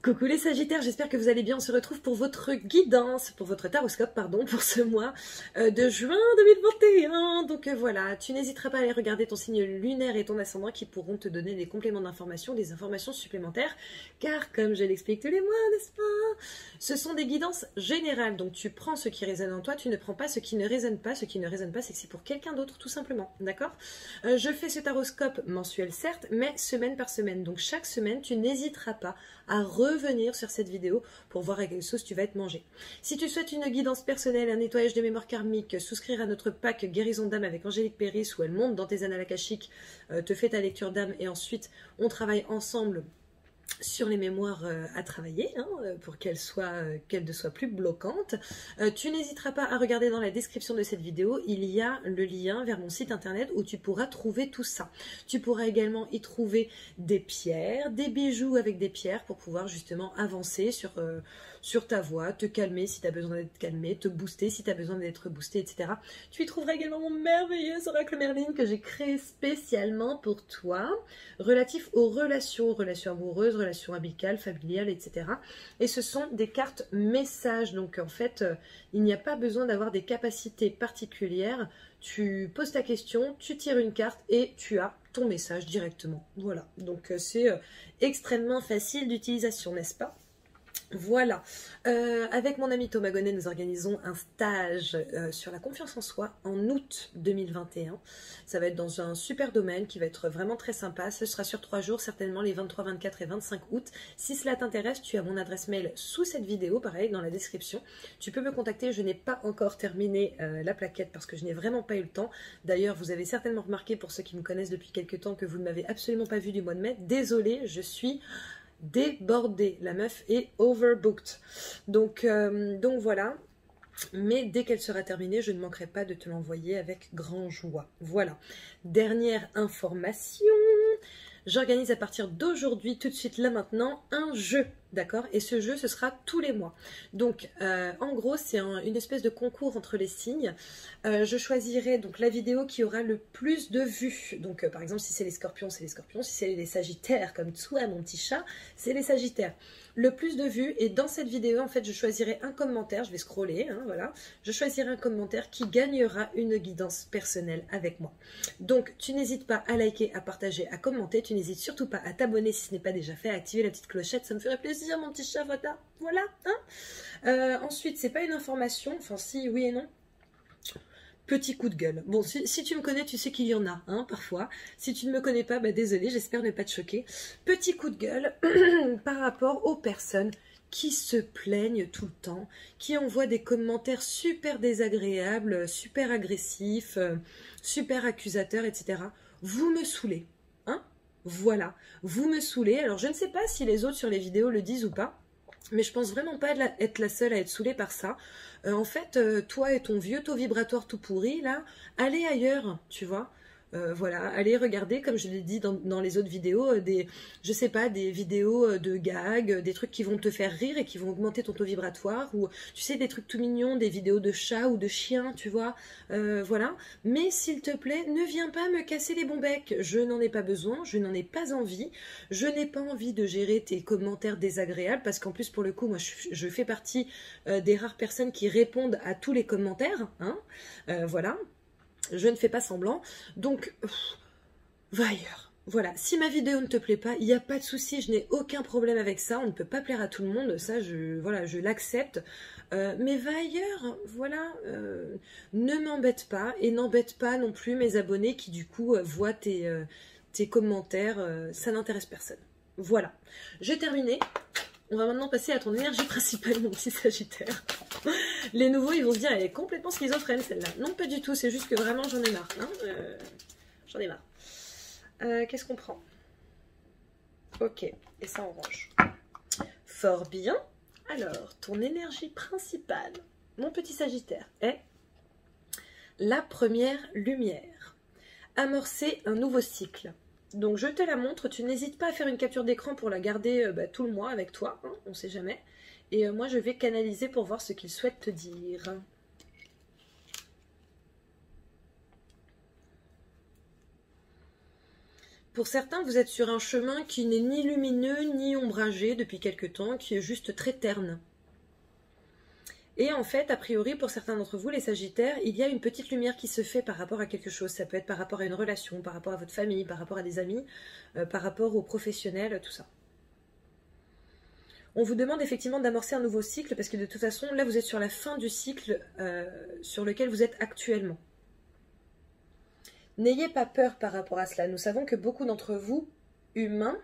Coucou les Sagittaires, j'espère que vous allez bien. On se retrouve pour votre guidance, pour votre taroscope, pardon, pour ce mois de juin 2021. Donc voilà, tu n'hésiteras pas à aller regarder ton signe lunaire et ton ascendant qui pourront te donner des compléments d'information, des informations supplémentaires. Car comme je l'explique tous les mois, n'est-ce pas, ce sont des guidances générales. Donc tu prends ce qui résonne en toi, tu ne prends pas ce qui ne résonne pas. Ce qui ne résonne pas, c'est que c'est pour quelqu'un d'autre, tout simplement. D'accord? Je fais ce taroscope mensuel, certes, mais semaine par semaine. Donc chaque semaine, tu n'hésiteras pas à revenir sur cette vidéo pour voir à quelle sauce tu vas être mangé. Si tu souhaites une guidance personnelle, un nettoyage de mémoire karmique, souscrire à notre pack guérison d'âme avec Angélique Péris où elle monte dans tes annales akashiques, te fait ta lecture d'âme et ensuite on travaille ensemble sur les mémoires à travailler pour qu'elles ne soient plus bloquantes. Tu n'hésiteras pas à regarder dans la description de cette vidéo, il y a le lien vers mon site internet où tu pourras trouver tout ça. Tu pourras également y trouver des pierres, des bijoux avec des pierres pour pouvoir justement avancer sur ta voie, te calmer si tu as besoin d'être calmé, te booster si tu as besoin d'être boosté, etc. Tu y trouveras également mon merveilleux oracle Merlin que j'ai créé spécialement pour toi, relatif aux relations amoureuses, relations amicales, familiales, etc. Et ce sont des cartes messages, donc en fait, il n'y a pas besoin d'avoir des capacités particulières. Tu poses ta question, tu tires une carte et tu as ton message directement. Voilà, donc c'est extrêmement facile d'utilisation, n'est-ce pas ? Voilà, avec mon ami Thomas Gonnet, nous organisons un stage sur la confiance en soi en août 2021. Ça va être dans un super domaine qui va être vraiment très sympa. Ce sera sur 3 jours, certainement les 23, 24 et 25 août. Si cela t'intéresse, tu as mon adresse mail sous cette vidéo, pareil, dans la description. Tu peux me contacter, je n'ai pas encore terminé la plaquette parce que je n'ai vraiment pas eu le temps. D'ailleurs, vous avez certainement remarqué, pour ceux qui me connaissent depuis quelques temps, que vous ne m'avez absolument pas vu du mois de mai. Désolée, je suis débordée, la meuf est overbooked, donc voilà, mais dès qu'elle sera terminée, je ne manquerai pas de te l'envoyer avec grand joie. Voilà, dernière information, j'organise à partir d'aujourd'hui, tout de suite là maintenant, un jeu, d'accord? Et ce jeu, ce sera tous les mois. Donc, en gros, c'est une espèce de concours entre les signes. Je choisirai donc la vidéo qui aura le plus de vues. Donc, par exemple, si c'est les scorpions, c'est les scorpions. Si c'est les sagittaires, comme toi, mon petit chat, c'est les sagittaires. Le plus de vues. Et dans cette vidéo, en fait, je choisirai un commentaire. Je vais scroller, voilà. Je choisirai un commentaire qui gagnera une guidance personnelle avec moi. Donc, tu n'hésites pas à liker, à partager, à commenter. Tu n'hésites surtout pas à t'abonner si ce n'est pas déjà fait, à activer la petite clochette. Ça me ferait plaisir, mon petit chat, voilà, ensuite, c'est pas une information, enfin si, oui et non. Petit coup de gueule. Bon, si tu me connais, tu sais qu'il y en a, parfois. Si tu ne me connais pas, bah désolé, j'espère ne pas te choquer. Petit coup de gueule par rapport aux personnes qui se plaignent tout le temps, qui envoient des commentaires super désagréables, super agressifs, super accusateurs, etc. Vous me saoulez, voilà, vous me saoulez. Alors, je ne sais pas si les autres sur les vidéos le disent ou pas, mais je pense vraiment pas être la seule à être saoulée par ça. En fait, toi et ton vieux taux vibratoire tout pourri, là, allez ailleurs, tu vois. Voilà, allez regarder, comme je l'ai dit dans les autres vidéos, je sais pas, des vidéos de gags, des trucs qui vont te faire rire et qui vont augmenter ton taux vibratoire, ou tu sais, des trucs tout mignons, des vidéos de chats ou de chiens, tu vois, voilà. Mais s'il te plaît, ne viens pas me casser les bons becs, je n'en ai pas besoin, je n'en ai pas envie, je n'ai pas envie de gérer tes commentaires désagréables, parce qu'en plus, pour le coup, moi, je fais partie des rares personnes qui répondent à tous les commentaires, voilà. Je ne fais pas semblant, donc va ailleurs. Voilà, si ma vidéo ne te plaît pas, il n'y a pas de souci, je n'ai aucun problème avec ça, on ne peut pas plaire à tout le monde, ça je l'accepte, mais va ailleurs, voilà, ne m'embête pas et n'embête pas non plus mes abonnés qui du coup voient tes commentaires, ça n'intéresse personne. Voilà, j'ai terminé. On va maintenant passer à ton énergie principale, mon petit Sagittaire. Les nouveaux, ils vont se dire, elle est complètement schizophrène, celle-là. Non, pas du tout, c'est juste que vraiment, j'en ai marre. J'en ai marre. Qu'est-ce qu'on prend? Ok, et ça, on range. Fort bien. Alors, ton énergie principale, mon petit Sagittaire, est la première lumière. Amorcer un nouveau cycle. Donc je te la montre, tu n'hésites pas à faire une capture d'écran pour la garder tout le mois avec toi, on ne sait jamais. Et moi je vais canaliser pour voir ce qu'il souhaite te dire. Pour certains, vous êtes sur un chemin qui n'est ni lumineux ni ombragé depuis quelque temps, qui est juste très terne. Et en fait, a priori, pour certains d'entre vous, les Sagittaires, il y a une petite lumière qui se fait par rapport à quelque chose. Ça peut être par rapport à une relation, par rapport à votre famille, par rapport à des amis, par rapport aux professionnels, tout ça. On vous demande effectivement d'amorcer un nouveau cycle, parce que de toute façon, là, vous êtes sur la fin du cycle sur lequel vous êtes actuellement. N'ayez pas peur par rapport à cela. Nous savons que beaucoup d'entre vous, humains,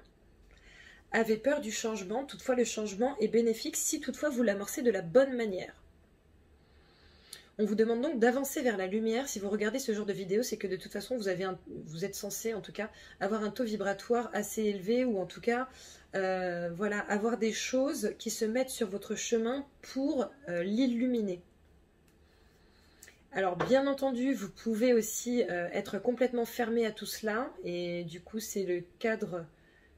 avaient peur du changement. Toutefois, le changement est bénéfique si toutefois vous l'amorcez de la bonne manière. On vous demande donc d'avancer vers la lumière. Si vous regardez ce genre de vidéo, c'est que de toute façon, vous êtes censé, en tout cas, avoir un taux vibratoire assez élevé, ou en tout cas, voilà, avoir des choses qui se mettent sur votre chemin pour l'illuminer. Alors, bien entendu, vous pouvez aussi être complètement fermé à tout cela, et du coup, c'est le cadre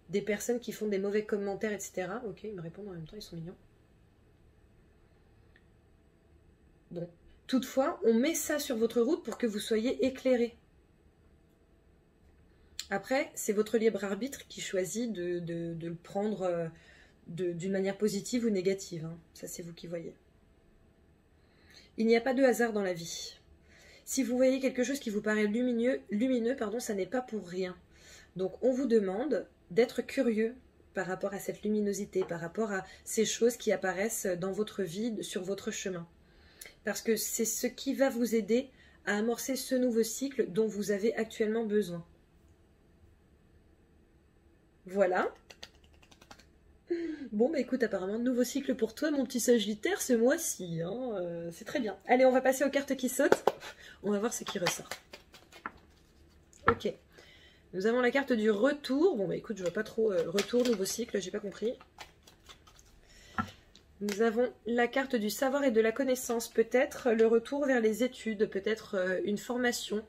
des personnes qui font des mauvais commentaires, etc. Ok, ils me répondent en même temps, ils sont mignons. Bon. Toutefois, on met ça sur votre route pour que vous soyez éclairé. Après, c'est votre libre arbitre qui choisit de le prendre d'une manière positive ou négative. Hein. Ça, c'est vous qui voyez. Il n'y a pas de hasard dans la vie. Si vous voyez quelque chose qui vous paraît lumineux, ça n'est pas pour rien. Donc, on vous demande d'être curieux par rapport à cette luminosité, par rapport à ces choses qui apparaissent dans votre vie, sur votre chemin. Parce que c'est ce qui va vous aider à amorcer ce nouveau cycle dont vous avez actuellement besoin. Voilà. Bon, bah écoute, apparemment, nouveau cycle pour toi, mon petit Sagittaire, ce mois-ci. Hein, c'est très bien. Allez, on va passer aux cartes qui sautent. On va voir ce qui ressort. Ok. Nous avons la carte du retour. Bon, bah écoute, je vois pas trop retour, nouveau cycle, j'ai pas compris. Nous avons la carte du savoir et de la connaissance, peut-être le retour vers les études, peut-être une formation.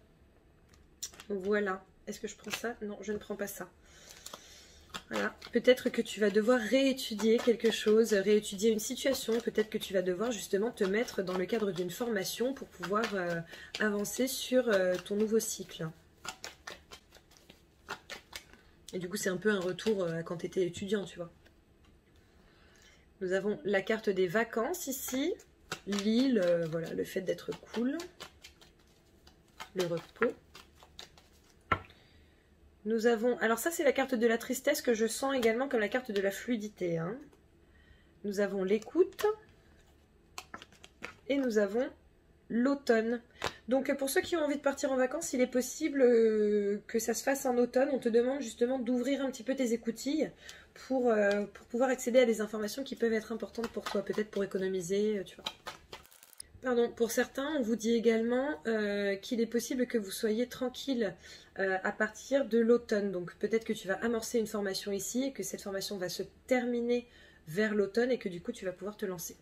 Voilà. Est-ce que je prends ça? Non, je ne prends pas ça. Voilà. Peut-être que tu vas devoir réétudier quelque chose, réétudier une situation. Peut-être que tu vas devoir justement te mettre dans le cadre d'une formation pour pouvoir avancer sur ton nouveau cycle. Et du coup, c'est un peu un retour à quand tu étais étudiant, tu vois. Nous avons la carte des vacances ici, l'île, voilà, le fait d'être cool, le repos. Nous avons, alors ça c'est la carte de la tristesse que je sens également comme la carte de la fluidité. Hein. Nous avons l'écoute et nous avons l'automne. Donc pour ceux qui ont envie de partir en vacances, il est possible que ça se fasse en automne. On te demande justement d'ouvrir un petit peu tes écoutilles pour pouvoir accéder à des informations qui peuvent être importantes pour toi, peut-être pour économiser, tu vois. Pardon, pour certains, on vous dit également qu'il est possible que vous soyez tranquille à partir de l'automne. Donc peut-être que tu vas amorcer une formation ici et que cette formation va se terminer vers l'automne et que du coup tu vas pouvoir te lancer.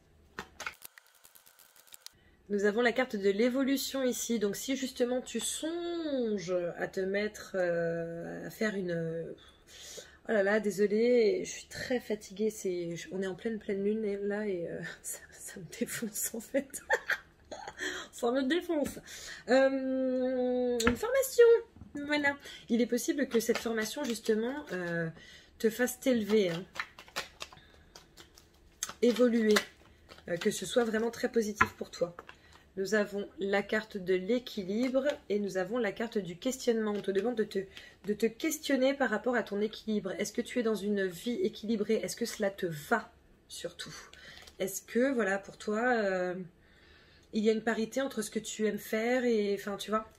Nous avons la carte de l'évolution ici. Donc si justement tu songes à te mettre à faire une... Oh là là, désolée, je suis très fatiguée. On est en pleine lune là et ça me défonce en fait. Ça me défonce. Une formation. Voilà. Il est possible que cette formation justement te fasse t'élever, hein. Évoluer. Que ce soit vraiment très positif pour toi. Nous avons la carte de l'équilibre et nous avons la carte du questionnement. On te demande de te questionner par rapport à ton équilibre. Est-ce que tu es dans une vie équilibrée? Est-ce que cela te va surtout? Est-ce que, voilà, pour toi, il y a une parité entre ce que tu aimes faire et... Enfin, tu vois.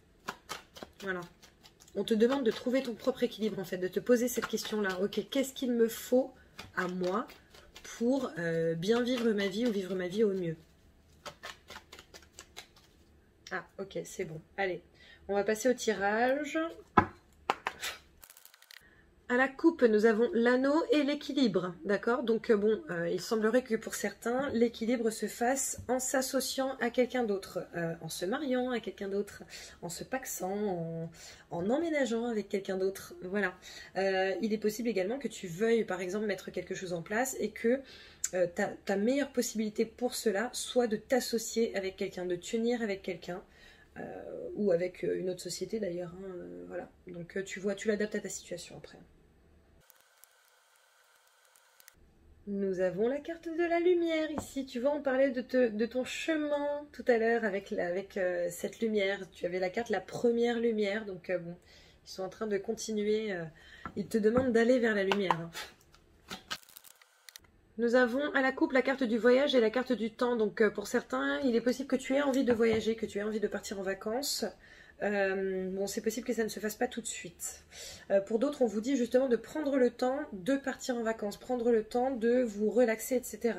Voilà. On te demande de trouver ton propre équilibre, en fait, de te poser cette question-là. Ok, qu'est-ce qu'il me faut à moi pour bien vivre ma vie ou vivre ma vie au mieux? Ah, ok, c'est bon. Allez, on va passer au tirage. À la coupe, nous avons l'anneau et l'équilibre, d'accord? Donc bon, il semblerait que pour certains, l'équilibre se fasse en s'associant à quelqu'un d'autre, en se mariant à quelqu'un d'autre, en se pacsant, en emménageant avec quelqu'un d'autre, voilà. Il est possible également que tu veuilles, par exemple, mettre quelque chose en place et que ta meilleure possibilité pour cela soit de t'associer avec quelqu'un, de t'unir avec quelqu'un ou avec une autre société d'ailleurs, hein, voilà. Donc tu vois, tu l'adaptes à ta situation après. Nous avons la carte de la lumière ici. Tu vois, on parlait de ton chemin tout à l'heure avec cette lumière. Tu avais la carte la première lumière. Donc bon, ils sont en train de continuer. Ils te demandent d'aller vers la lumière, hein. Nous avons à la coupe la carte du voyage et la carte du temps. Donc pour certains, il est possible que tu aies envie de voyager, que tu aies envie de partir en vacances. Bon, c'est possible que ça ne se fasse pas tout de suite. Pour d'autres, on vous dit justement de prendre le temps de partir en vacances, prendre le temps de vous relaxer, etc.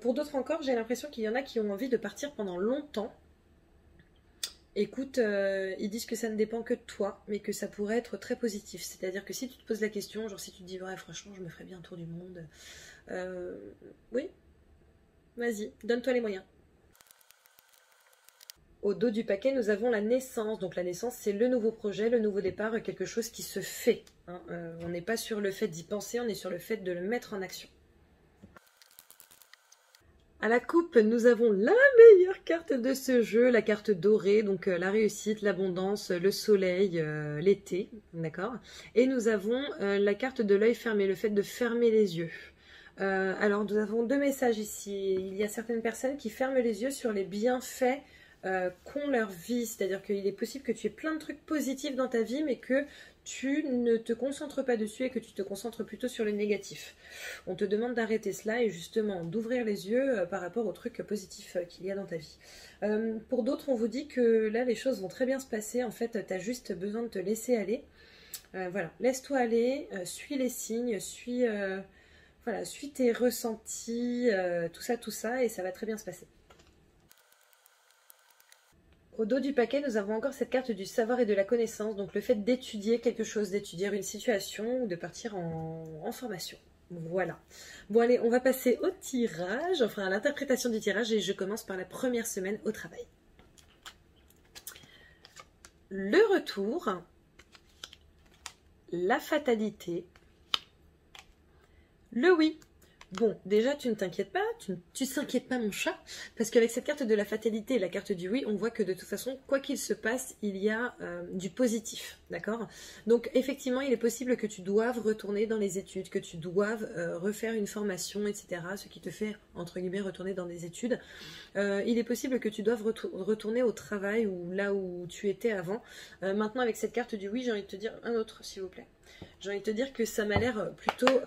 Pour d'autres encore, j'ai l'impression qu'il y en a qui ont envie de partir pendant longtemps. Écoute, ils disent que ça ne dépend que de toi, mais que ça pourrait être très positif. C'est-à-dire que si tu te poses la question, genre si tu te dis, ouais, franchement, je me ferais bien un tour du monde, oui, vas-y, donne-toi les moyens. Au dos du paquet, nous avons la naissance. Donc la naissance, c'est le nouveau projet, le nouveau départ, quelque chose qui se fait, hein. On n'est pas sur le fait d'y penser, on est sur le fait de le mettre en action. À la coupe, nous avons la meilleure carte de ce jeu, la carte dorée, donc la réussite, l'abondance, le soleil, l'été, d'accord. Et nous avons la carte de l'œil fermé, le fait de fermer les yeux. Alors nous avons deux messages ici. Il y a certaines personnes qui ferment les yeux sur les bienfaits qu'ont leur vie, c'est-à-dire qu'il est possible que tu aies plein de trucs positifs dans ta vie, mais que tu ne te concentres pas dessus et que tu te concentres plutôt sur le négatif. On te demande d'arrêter cela et justement d'ouvrir les yeux par rapport aux trucs positifs qu'il y a dans ta vie. Pour d'autres, on vous dit que là, les choses vont très bien se passer. En fait, tu as juste besoin de te laisser aller. Voilà, laisse-toi aller, suis les signes, voilà, suis tes ressentis, tout ça, et ça va très bien se passer. Au dos du paquet, nous avons encore cette carte du savoir et de la connaissance, donc le fait d'étudier quelque chose, d'étudier une situation ou de partir en formation. Voilà. Bon allez, on va passer au tirage, enfin à l'interprétation du tirage, et je commence par la première semaine au travail. Le retour, la fatalité, le oui. Bon, déjà, tu ne t'inquiètes pas, tu s'inquiètes pas mon chat, parce qu'avec cette carte de la fatalité et la carte du oui, on voit que de toute façon, quoi qu'il se passe, il y a du positif, d'accord? Donc effectivement, il est possible que tu doives retourner dans les études, que tu doives refaire une formation, etc., ce qui te fait, entre guillemets, retourner dans des études. Il est possible que tu doives retourner au travail ou là où tu étais avant. Maintenant, avec cette carte du oui, j'ai envie de te dire un autre, s'il vous plaît. J'ai envie de te dire que ça m'a l'air plutôt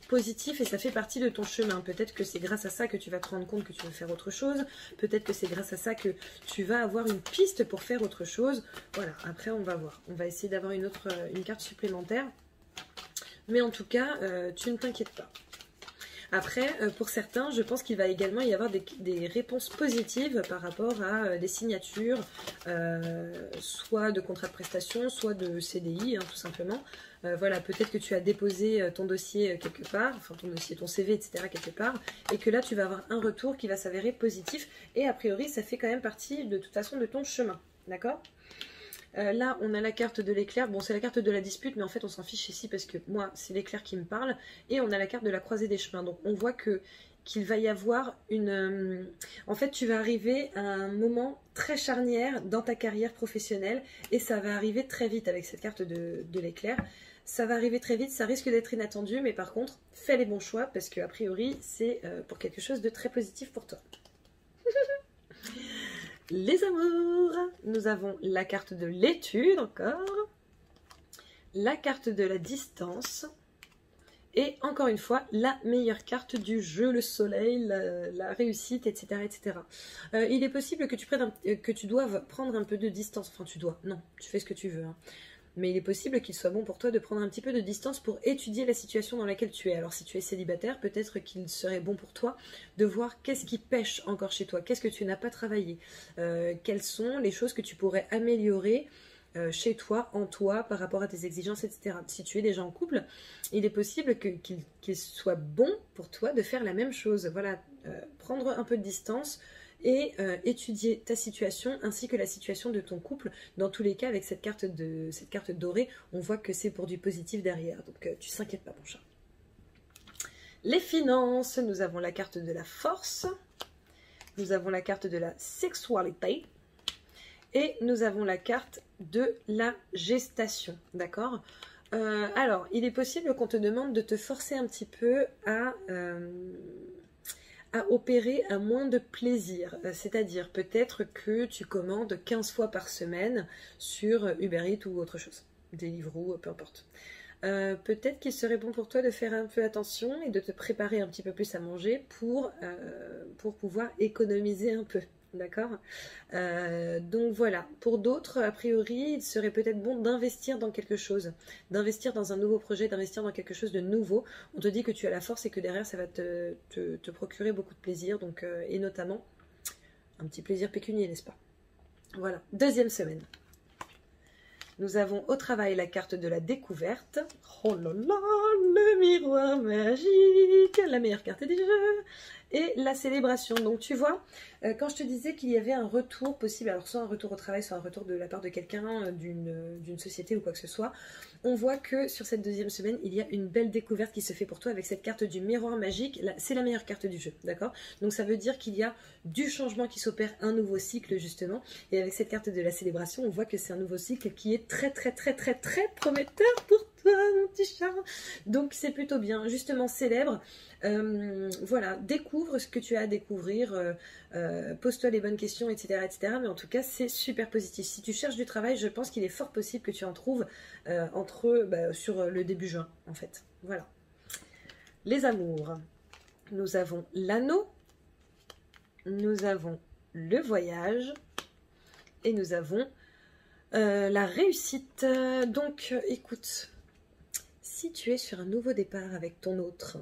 positif et ça fait partie de ton chemin. Peut-être que c'est grâce à ça que tu vas te rendre compte que tu veux faire autre chose. Peut-être que c'est grâce à ça que tu vas avoir une piste pour faire autre chose. Voilà, après on va voir. On va essayer d'avoir une carte supplémentaire. Mais en tout cas, tu ne t'inquiètes pas. Après, pour certains, je pense qu'il va également y avoir des réponses positives par rapport à des signatures, soit de contrat de prestation, soit de CDI, hein, tout simplement. Voilà, peut-être que tu as déposé ton dossier quelque part, enfin ton dossier, ton CV, etc. quelque part, et que là, tu vas avoir un retour qui va s'avérer positif, et a priori, ça fait quand même partie, de toute façon, de ton chemin, d'accord ? Là, on a la carte de l'éclair. Bon, c'est la carte de la dispute, mais en fait, on s'en fiche ici parce que moi, c'est l'éclair qui me parle. Et on a la carte de la croisée des chemins. Donc, on voit qu'il va y avoir une... En fait, tu vas arriver à un moment très charnière dans ta carrière professionnelle. Et ça va arriver très vite avec cette carte de l'éclair. Ça va arriver très vite, ça risque d'être inattendu. Mais par contre, fais les bons choix parce qu'a priori, c'est pour quelque chose de très positif pour toi. Les amours, nous avons la carte de l'étude encore, la carte de la distance et encore une fois la meilleure carte du jeu, le soleil, la réussite, etc. etc. Il est possible que tu doives prendre un peu de distance, enfin non, tu fais ce que tu veux, hein. Mais il est possible qu'il soit bon pour toi de prendre un petit peu de distance pour étudier la situation dans laquelle tu es. Alors si tu es célibataire, peut-être qu'il serait bon pour toi de voir qu'est-ce qui pêche encore chez toi, qu'est-ce que tu n'as pas travaillé, quelles sont les choses que tu pourrais améliorer chez toi, en toi, par rapport à tes exigences, etc. Si tu es déjà en couple, il est possible qu'il soit bon pour toi de faire la même chose. Voilà, prendre un peu de distance, et étudier ta situation ainsi que la situation de ton couple. Dans tous les cas, avec cette carte dorée, on voit que c'est pour du positif derrière. Donc tu s'inquiètes pas mon chat. Les finances, nous avons la carte de la force, nous avons la carte de la sexualité, Et nous avons la carte de la gestation, d'accord? Alors, il est possible qu'on te demande de te forcer un petit peu à opérer à moins de plaisir. C'est-à-dire peut-être que tu commandes 15 fois par semaine sur Uber Eats ou autre chose. Deliveroo, peu importe. Peut-être qu'il serait bon pour toi de faire un peu attention et de te préparer un petit peu plus à manger pour pouvoir économiser un peu. D'accord? Donc voilà. Pour d'autres, a priori, il serait peut-être bon d'investir dans quelque chose, d'investir dans un nouveau projet, d'investir dans quelque chose de nouveau. On te dit que tu as la force et que derrière, ça va te procurer beaucoup de plaisir, donc, et notamment un petit plaisir pécunier, n'est-ce pas? Voilà. Deuxième semaine. Nous avons au travail la carte de la découverte. Oh là là, le miroir magique, la meilleure carte du jeu. Et la célébration. Donc tu vois, quand je te disais qu'il y avait un retour possible, alors soit un retour au travail, soit un retour de la part de quelqu'un, d'une société ou quoi que ce soit, on voit que sur cette deuxième semaine, il y a une belle découverte qui se fait pour toi avec cette carte du miroir magique. C'est la meilleure carte du jeu, d'accord? Donc ça veut dire qu'il y a du changement qui s'opère, un nouveau cycle justement. Et avec cette carte de la célébration, on voit que c'est un nouveau cycle qui est très prometteur pour toi, mon petit chat. Donc c'est plutôt bien, justement célèbre. Voilà, découvre ce que tu as à découvrir, pose-toi les bonnes questions, etc., etc. Mais en tout cas, c'est super positif. Si tu cherches du travail, je pense qu'il est fort possible que tu en trouves sur le début juin, en fait. Voilà. Les amours. Nous avons l'anneau, nous avons le voyage et nous avons la réussite. Donc, écoute, si tu es sur un nouveau départ avec ton autre,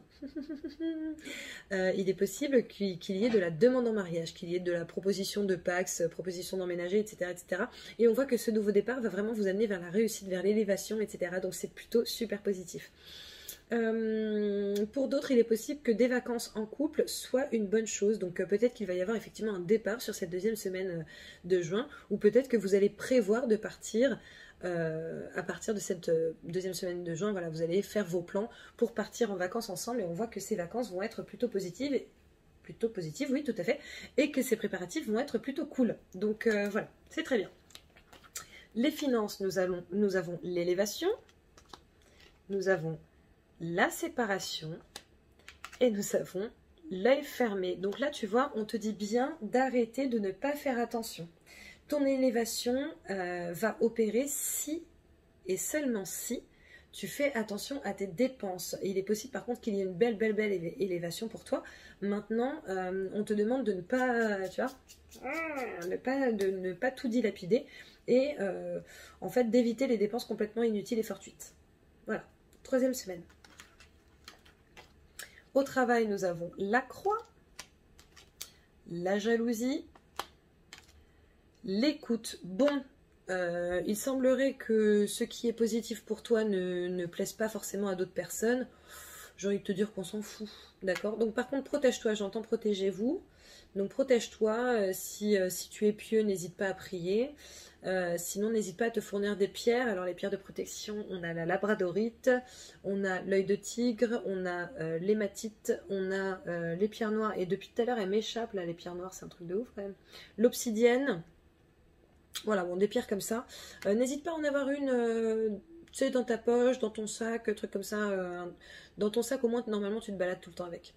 il est possible qu'il y ait de la demande en mariage, qu'il y ait de la proposition de Pax, proposition d'emménager, etc., etc. Et on voit que ce nouveau départ va vraiment vous amener vers la réussite, vers l'élévation, etc. Donc c'est plutôt super positif. Pour d'autres, il est possible que des vacances en couple soient une bonne chose. Donc peut-être qu'il va y avoir effectivement un départ sur cette deuxième semaine de juin, ou peut-être que vous allez prévoir de partir à partir de cette deuxième semaine de juin. Voilà, vous allez faire vos plans pour partir en vacances ensemble, et on voit que ces vacances vont être plutôt positives, oui, tout à fait, et que ces préparatifs vont être plutôt cool. Donc voilà, c'est très bien. Les finances, nous avons l'élévation, nous avons la séparation et nous avons l'œil fermé. Donc là, tu vois, on te dit bien d'arrêter de ne pas faire attention. Ton élévation va opérer si et seulement si tu fais attention à tes dépenses. Et il est possible par contre qu'il y ait une belle élévation pour toi. Maintenant, on te demande de ne pas, tu vois, de ne pas tout dilapider et en fait d'éviter les dépenses complètement inutiles et fortuites. Voilà, troisième semaine. Au travail, nous avons la croix, la jalousie, l'écoute. Bon, il semblerait que ce qui est positif pour toi ne plaise pas forcément à d'autres personnes. J'ai envie de te dire qu'on s'en fout, d'accord? Donc par contre, protège-toi, j'entends protégez-vous. Donc protège-toi, si tu es pieux, n'hésite pas à prier. Sinon, n'hésite pas à te fournir des pierres. Alors les pierres de protection, on a la labradorite, on a l'œil de tigre, on a l'hématite, on a les pierres noires. Et depuis tout à l'heure, elles m'échappent, là, les pierres noires, c'est un truc de ouf quand même. L'obsidienne. Voilà, bon, des pierres comme ça. N'hésite pas à en avoir une, tu sais, dans ta poche, dans ton sac, truc comme ça. Dans ton sac, au moins, normalement, tu te balades tout le temps avec.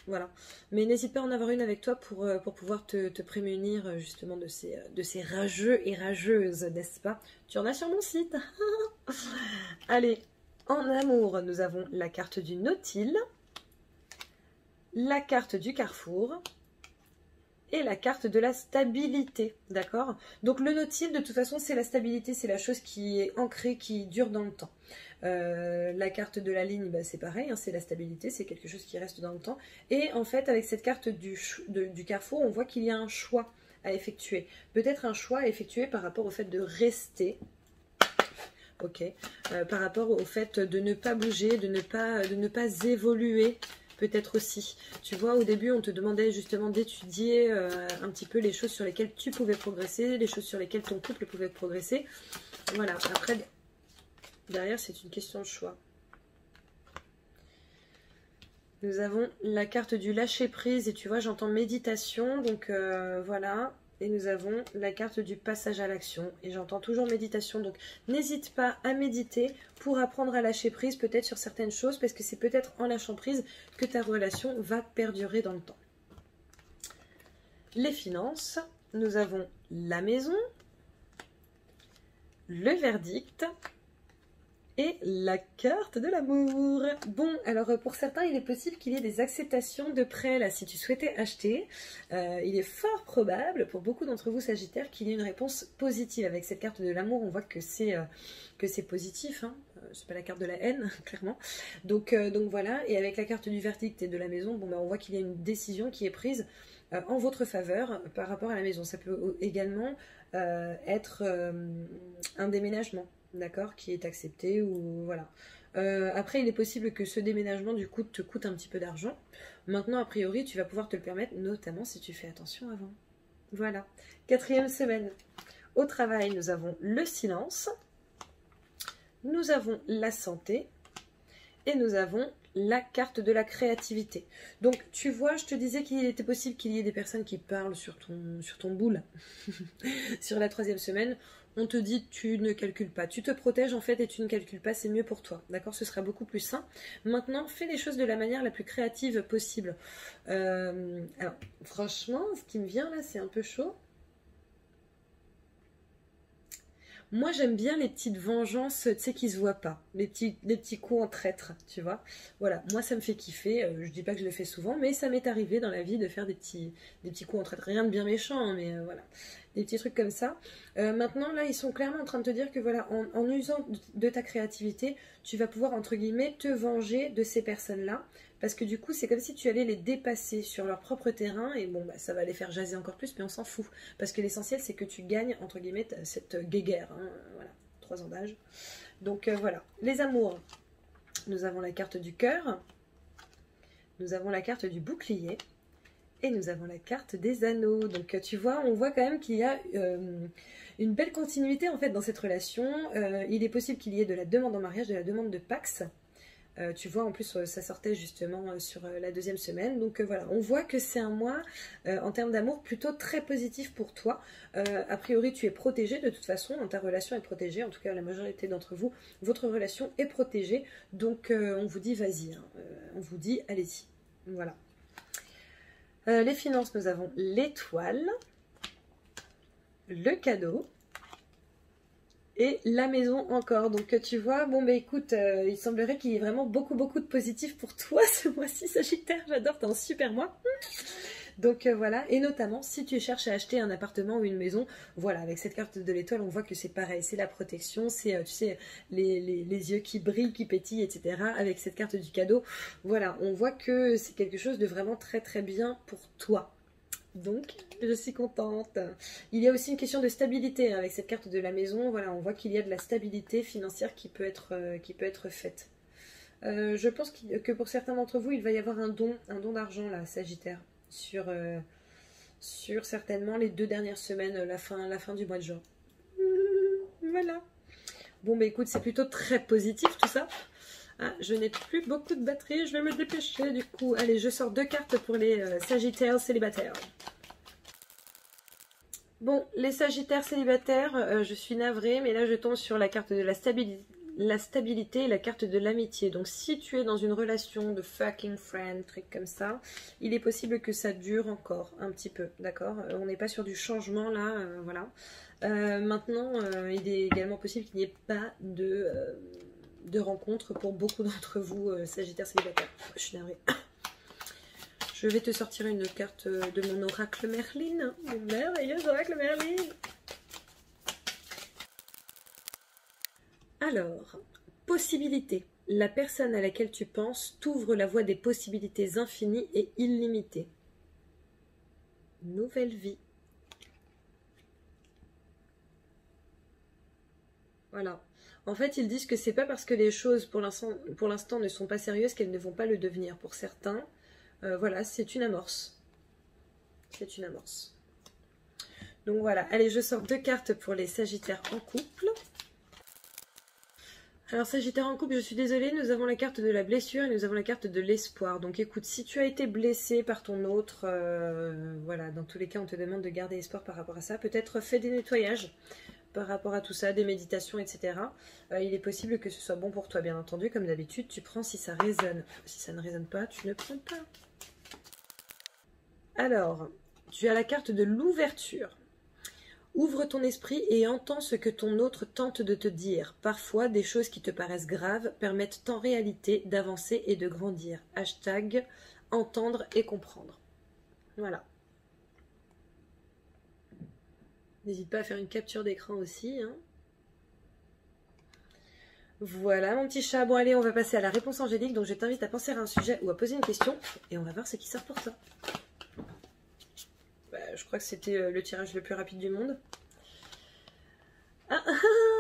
Voilà. Mais n'hésite pas à en avoir une avec toi pour pouvoir te prémunir justement de ces rageux et rageuses, n'est-ce pas? Tu en as sur mon site. Allez, en amour, nous avons la carte du Nautile, la carte du Carrefour et la carte de la stabilité, d'accord? Donc le Nautile, de toute façon, c'est la stabilité, c'est la chose qui est ancrée, qui dure dans le temps. La carte de la ligne, bah, c'est pareil, hein, c'est la stabilité, c'est quelque chose qui reste dans le temps. Et en fait, avec cette carte du Carrefour, on voit qu'il y a un choix à effectuer. Peut-être un choix à effectuer par rapport au fait de rester, ok, par rapport au fait de ne pas bouger, de ne pas évoluer. Peut-être aussi. Tu vois, au début, on te demandait justement d'étudier un petit peu les choses sur lesquelles tu pouvais progresser, les choses sur lesquelles ton couple pouvait progresser. Voilà. Après, derrière, c'est une question de choix. Nous avons la carte du lâcher-prise. Et tu vois, j'entends méditation. Donc, voilà. Et nous avons la carte du passage à l'action. Et j'entends toujours méditation. Donc n'hésite pas à méditer pour apprendre à lâcher prise peut-être sur certaines choses. Parce que c'est peut-être en lâchant prise que ta relation va perdurer dans le temps. Les finances. Nous avons la maison. Le verdict. Et la carte de l'amour. Bon, alors pour certains, il est possible qu'il y ait des acceptations de prêt, là, si tu souhaitais acheter. Il est fort probable, pour beaucoup d'entre vous, Sagittaire, qu'il y ait une réponse positive. Avec cette carte de l'amour, on voit que c'est positif, hein. C'est pas la carte de la haine, clairement. Donc voilà, et avec la carte du verdict et de la maison, bon, bah, on voit qu'il y a une décision qui est prise en votre faveur par rapport à la maison. Ça peut également être un déménagement. D'accord, qui est accepté ou voilà. Après, il est possible que ce déménagement du coup te coûte un petit peu d'argent. Maintenant, a priori, tu vas pouvoir te le permettre, notamment si tu fais attention avant. Voilà. 4e semaine. Au travail, nous avons le silence, nous avons la santé et nous avons la carte de la créativité. Donc, tu vois, je te disais qu'il était possible qu'il y ait des personnes qui parlent sur ton boule sur la 3e semaine. On te dit tu ne calcules pas, tu te protèges en fait et tu ne calcules pas, c'est mieux pour toi, d'accord? Ce sera beaucoup plus sain. Maintenant, fais les choses de la manière la plus créative possible. Alors, franchement, ce qui me vient là, c'est un peu chaud. Moi, j'aime bien les petites vengeances, tu sais, qui se voient pas. Les petits coups en traître, tu vois. Voilà, moi, ça me fait kiffer. Je dis pas que je le fais souvent, mais ça m'est arrivé dans la vie de faire des petits coups en traître. Rien de bien méchant, hein, mais voilà. Des petits trucs comme ça. Maintenant, là, ils sont clairement en train de te dire que, voilà, en usant de ta créativité, tu vas pouvoir, entre guillemets, te venger de ces personnes-là. Parce que du coup, c'est comme si tu allais les dépasser sur leur propre terrain. Et bon, bah, ça va les faire jaser encore plus, mais on s'en fout. Parce que l'essentiel, c'est que tu gagnes, entre guillemets, cette guéguerre. Hein, voilà, 3 ans d'âge. Donc voilà. Les amours. Nous avons la carte du cœur. Nous avons la carte du bouclier. Et nous avons la carte des anneaux. Donc tu vois, on voit quand même qu'il y a une belle continuité en fait dans cette relation. Il est possible qu'il y ait de la demande en mariage, de la demande de Pax. Tu vois, en plus, ça sortait justement sur la 2e semaine. Donc voilà, on voit que c'est un mois, en termes d'amour, plutôt très positif pour toi. A priori, tu es protégé de toute façon, ta relation est protégée. En tout cas, la majorité d'entre vous, votre relation est protégée. Donc on vous dit, vas-y, hein. On vous dit, allez-y. Voilà. Les finances, nous avons l'étoile, le cadeau. Et la maison encore. Donc tu vois, bon bah écoute, il semblerait qu'il y ait vraiment beaucoup de positifs pour toi ce mois-ci, Sagittaire. J'adore, t'es un super mois. Donc voilà, et notamment si tu cherches à acheter un appartement ou une maison, voilà, avec cette carte de l'étoile, on voit que c'est pareil, c'est la protection, c'est, tu sais, les yeux qui brillent, qui pétillent, etc. Avec cette carte du cadeau, voilà, on voit que c'est quelque chose de vraiment très bien pour toi. Donc, je suis contente. Il y a aussi une question de stabilité hein, avec cette carte de la maison. Voilà, on voit qu'il y a de la stabilité financière qui peut être faite. Je pense que pour certains d'entre vous, il va y avoir un don d'argent là, Sagittaire, sur certainement les 2 dernières semaines, la fin du mois de juin. Voilà. Bon, bah écoute, c'est plutôt très positif tout ça. Ah, je n'ai plus beaucoup de batterie, je vais me dépêcher du coup. Allez, je sors 2 cartes pour les Sagittaires célibataires. Bon, les Sagittaires célibataires, je suis navrée, mais là je tombe sur la carte de la stabilité et la carte de l'amitié. Donc si tu es dans une relation de fucking friend, truc comme ça, il est possible que ça dure encore un petit peu, d'accord? On n'est pas sur du changement là, voilà. Maintenant, il est également possible qu'il n'y ait pas de rencontre pour beaucoup d'entre vous, Sagittaires célibataires. Je suis navrée. Je vais te sortir une carte de mon oracle Merlin. Mon merveilleux oracle Merlin. Alors, possibilité. La personne à laquelle tu penses t'ouvre la voie des possibilités infinies et illimitées. Nouvelle vie. Voilà. En fait, ils disent que c'est pas parce que les choses pour l'instant ne sont pas sérieuses qu'elles ne vont pas le devenir. Pour certains, voilà, c'est une amorce. C'est une amorce. Donc voilà, allez, je sors 2 cartes pour les Sagittaires en couple. Alors Sagittaire en couple, je suis désolée, nous avons la carte de la blessure et nous avons la carte de l'espoir. Donc écoute, si tu as été blessé par ton autre, voilà, dans tous les cas on te demande de garder espoir par rapport à ça. Peut-être fais des nettoyages par rapport à tout ça, des méditations, etc. Il est possible que ce soit bon pour toi, bien entendu. Comme d'habitude, tu prends si ça résonne. Si ça ne résonne pas, tu ne prends pas. Alors, tu as la carte de l'ouverture. Ouvre ton esprit et entends ce que ton autre tente de te dire. Parfois, des choses qui te paraissent graves permettent en réalité d'avancer et de grandir. Hashtag entendre et comprendre. Voilà. N'hésite pas à faire une capture d'écran aussi. Hein. Voilà mon petit chat. Bon allez, on va passer à la réponse angélique. Donc je t'invite à penser à un sujet ou à poser une question. Et on va voir ce qui sort pour toi. Je crois que c'était le tirage le plus rapide du monde.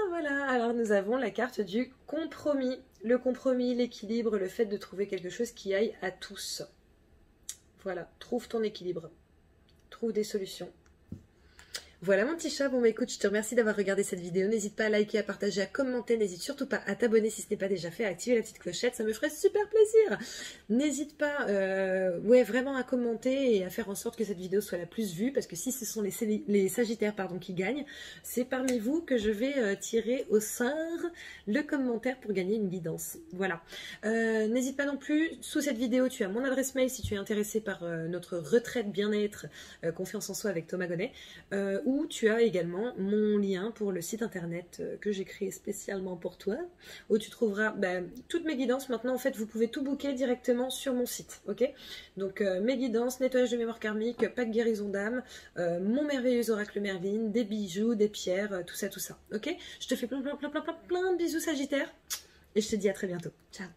Voilà, alors nous avons la carte du compromis. Le compromis, l'équilibre, le fait de trouver quelque chose qui aille à tous. Voilà, trouve ton équilibre. Trouve des solutions. Voilà mon petit chat, bon bah écoute, je te remercie d'avoir regardé cette vidéo, n'hésite pas à liker, à partager, à commenter, n'hésite surtout pas à t'abonner si ce n'est pas déjà fait, à activer la petite clochette, ça me ferait super plaisir. N'hésite pas, ouais, vraiment à commenter et à faire en sorte que cette vidéo soit la plus vue, parce que si ce sont les Sagittaires qui gagnent, c'est parmi vous que je vais tirer au sort le commentaire pour gagner une guidance. Voilà. N'hésite pas non plus, sous cette vidéo, tu as mon adresse mail si tu es intéressé par notre retraite bien-être, confiance en soi avec Thomas Gonnet, où tu as également mon lien pour le site internet que j'ai créé spécialement pour toi, où tu trouveras toutes mes guidances. Maintenant, en fait, vous pouvez tout booker directement sur mon site, ok? Donc, mes guidances, nettoyage de mémoire karmique, pack guérison d'âme, mon merveilleux oracle Merlin, des bijoux, des pierres, tout ça, ok? Je te fais plein de bisous Sagittaire, et je te dis à très bientôt. Ciao!